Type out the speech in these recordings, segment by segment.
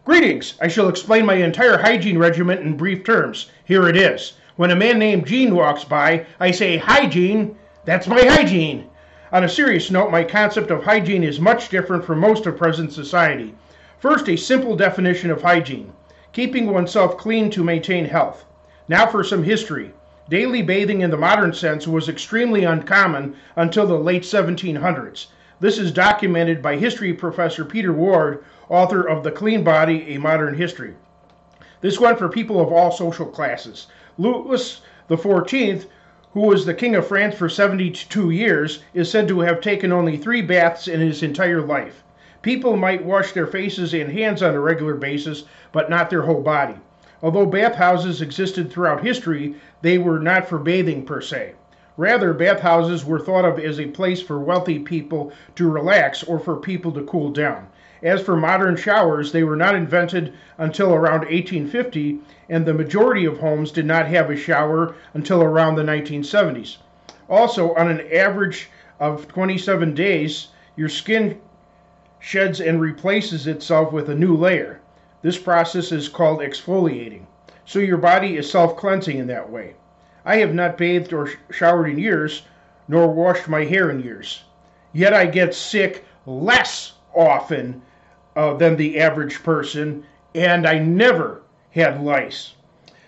Greetings! I shall explain my entire hygiene regimen in brief terms. Here it is. When a man named Gene walks by, I say, "Hi, Gene. That's my hygiene." On a serious note, my concept of hygiene is much different from most of present society. First, a simple definition of hygiene: keeping oneself clean to maintain health. Now for some history. Daily bathing in the modern sense was extremely uncommon until the late 1700s. This is documented by history professor Peter Ward, author of The Clean Body, A Modern History. This went for people of all social classes. Louis XIV, who was the King of France for 72 years, is said to have taken only 3 baths in his entire life. People might wash their faces and hands on a regular basis, but not their whole body. Although bathhouses existed throughout history, they were not for bathing per se. Rather, bathhouses were thought of as a place for wealthy people to relax or for people to cool down. As for modern showers, they were not invented until around 1850, and the majority of homes did not have a shower until around the 1970s. Also, on an average of 27 days, your skin sheds and replaces itself with a new layer. This process is called exfoliating. So your body is self-cleansing in that way. I have not bathed or showered in years, nor washed my hair in years. Yet I get sick less often than the average person, and I never had lice.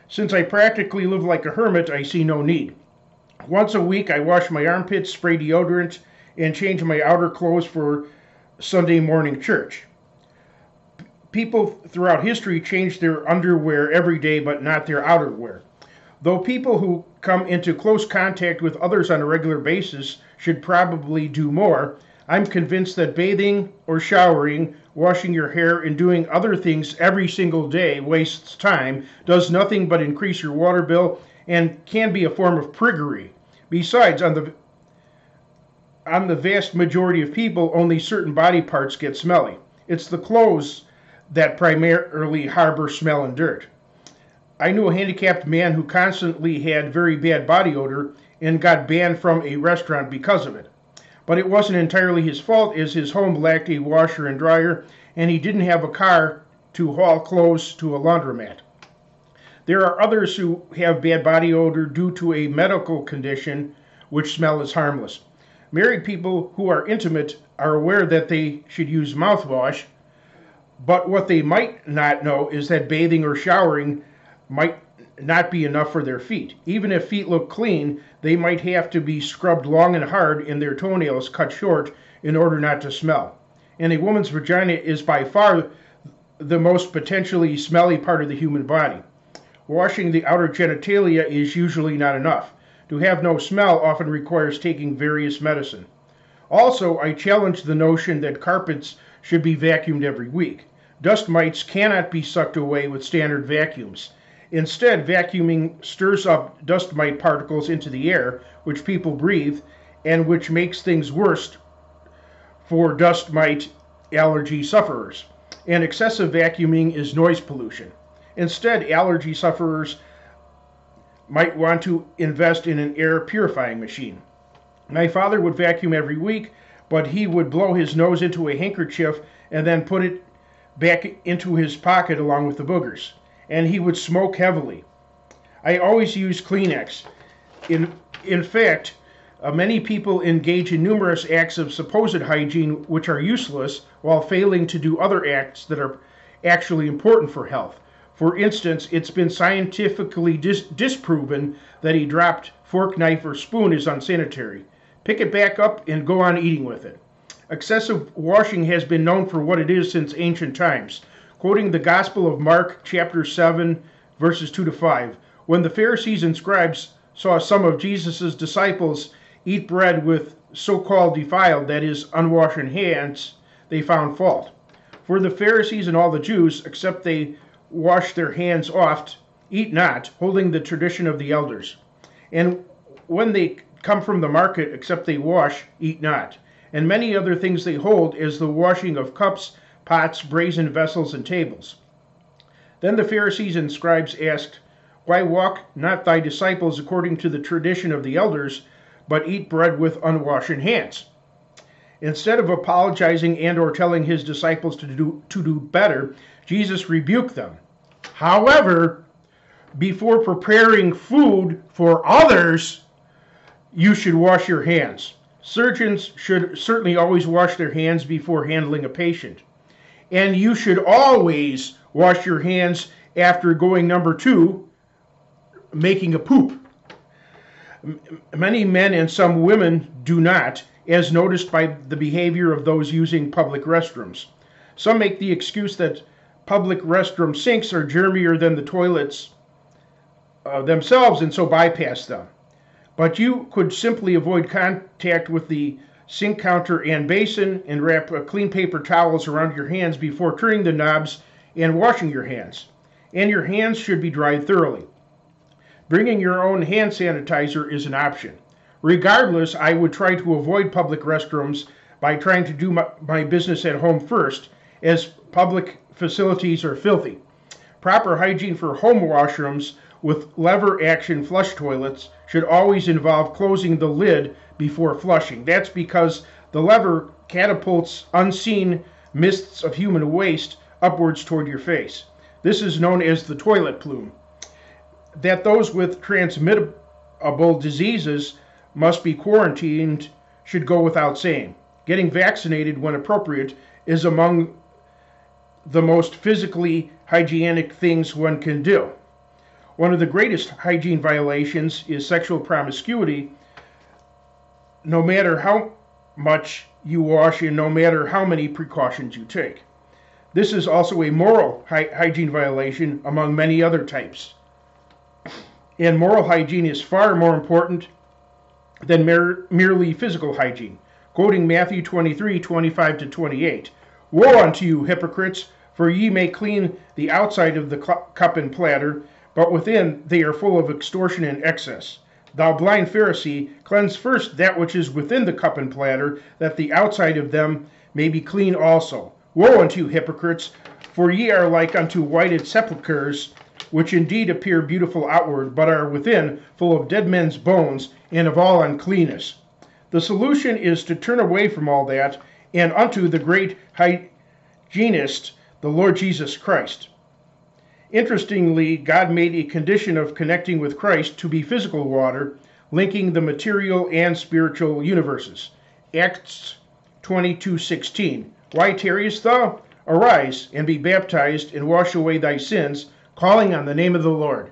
Since I practically live like a hermit, I see no need. Once a week, I wash my armpits, spray deodorant, and change my outer clothes for Sunday morning church. People throughout history changed their underwear every day, but not their outerwear. Though people who come into close contact with others on a regular basis should probably do more, I'm convinced that bathing or showering, washing your hair, and doing other things every single day wastes time, does nothing but increase your water bill, and can be a form of priggery. Besides, on the vast majority of people, only certain body parts get smelly. It's the clothes that primarily harbor smell and dirt. I knew a handicapped man who constantly had very bad body odor and got banned from a restaurant because of it. But it wasn't entirely his fault, as his home lacked a washer and dryer, and he didn't have a car to haul clothes to a laundromat. There are others who have bad body odor due to a medical condition, which smell is harmless. Married people who are intimate are aware that they should use mouthwash, but what they might not know is that bathing or showering might not be enough for their feet. Even if feet look clean, they might have to be scrubbed long and hard and their toenails cut short in order not to smell. And a woman's vagina is by far the most potentially smelly part of the human body. Washing the outer genitalia is usually not enough. To have no smell often requires taking various medicine. Also, I challenge the notion that carpets should be vacuumed every week. Dust mites cannot be sucked away with standard vacuums. Instead, vacuuming stirs up dust mite particles into the air, which people breathe, and which makes things worse for dust mite allergy sufferers. And excessive vacuuming is noise pollution. Instead, allergy sufferers might want to invest in an air purifying machine. My father would vacuum every week, but he would blow his nose into a handkerchief and then put it back into his pocket along with the boogers. And he would smoke heavily. I always use Kleenex. In fact, many people engage in numerous acts of supposed hygiene which are useless while failing to do other acts that are actually important for health. For instance, it's been scientifically disproven that a dropped fork, knife, or spoon is unsanitary. Pick it back up and go on eating with it. Excessive washing has been known for what it is since ancient times. Quoting the Gospel of Mark, chapter 7, verses 2 to 5, when the Pharisees and scribes saw some of Jesus' disciples eat bread with so-called defiled, that is, unwashed hands, they found fault. For the Pharisees and all the Jews, except they wash their hands oft, eat not, holding the tradition of the elders. And when they come from the market, except they wash, eat not. And many other things they hold, as the washing of cups, pots, brazen vessels, and tables. Then the Pharisees and scribes asked, "Why walk not thy disciples according to the tradition of the elders, but eat bread with unwashed hands?" Instead of apologizing and or telling his disciples to do better, Jesus rebuked them. However, before preparing food for others, you should wash your hands. Surgeons should certainly always wash their hands before handling a patient. And you should always wash your hands after going number 2, making a poop. Many men and some women do not, as noticed by the behavior of those using public restrooms. Some make the excuse that public restroom sinks are germier than the toilets themselves and so bypass them. But you could simply avoid contact with the sink counter and basin and wrap clean paper towels around your hands before turning the knobs and washing your hands. And your hands should be dried thoroughly. Bringing your own hand sanitizer is an option. Regardless, I would try to avoid public restrooms by trying to do my business at home first, as public facilities are filthy. Proper hygiene for home washrooms with lever action flush toilets should always involve closing the lid before flushing. That's because the lever catapults unseen mists of human waste upwards toward your face. This is known as the toilet plume. That those with transmittable diseases must be quarantined should go without saying. Getting vaccinated when appropriate is among the most physically hygienic things one can do. One of the greatest hygiene violations is sexual promiscuity, no matter how much you wash and no matter how many precautions you take. This is also a moral hygiene violation among many other types. And moral hygiene is far more important than merely physical hygiene. Quoting Matthew 23:25-28, "Woe unto you, hypocrites, for ye may clean the outside of the cup and platter, but within they are full of extortion and excess. Thou blind Pharisee, cleanse first that which is within the cup and platter, that the outside of them may be clean also. Woe unto you, hypocrites, for ye are like unto whited sepulchres, which indeed appear beautiful outward, but are within full of dead men's bones and of all uncleanness." The solution is to turn away from all that and unto the great hygienist, the Lord Jesus Christ. Interestingly, God made a condition of connecting with Christ to be physical water, linking the material and spiritual universes. Acts 22:16. "Why tarriest thou? Arise and be baptized and wash away thy sins, calling on the name of the Lord."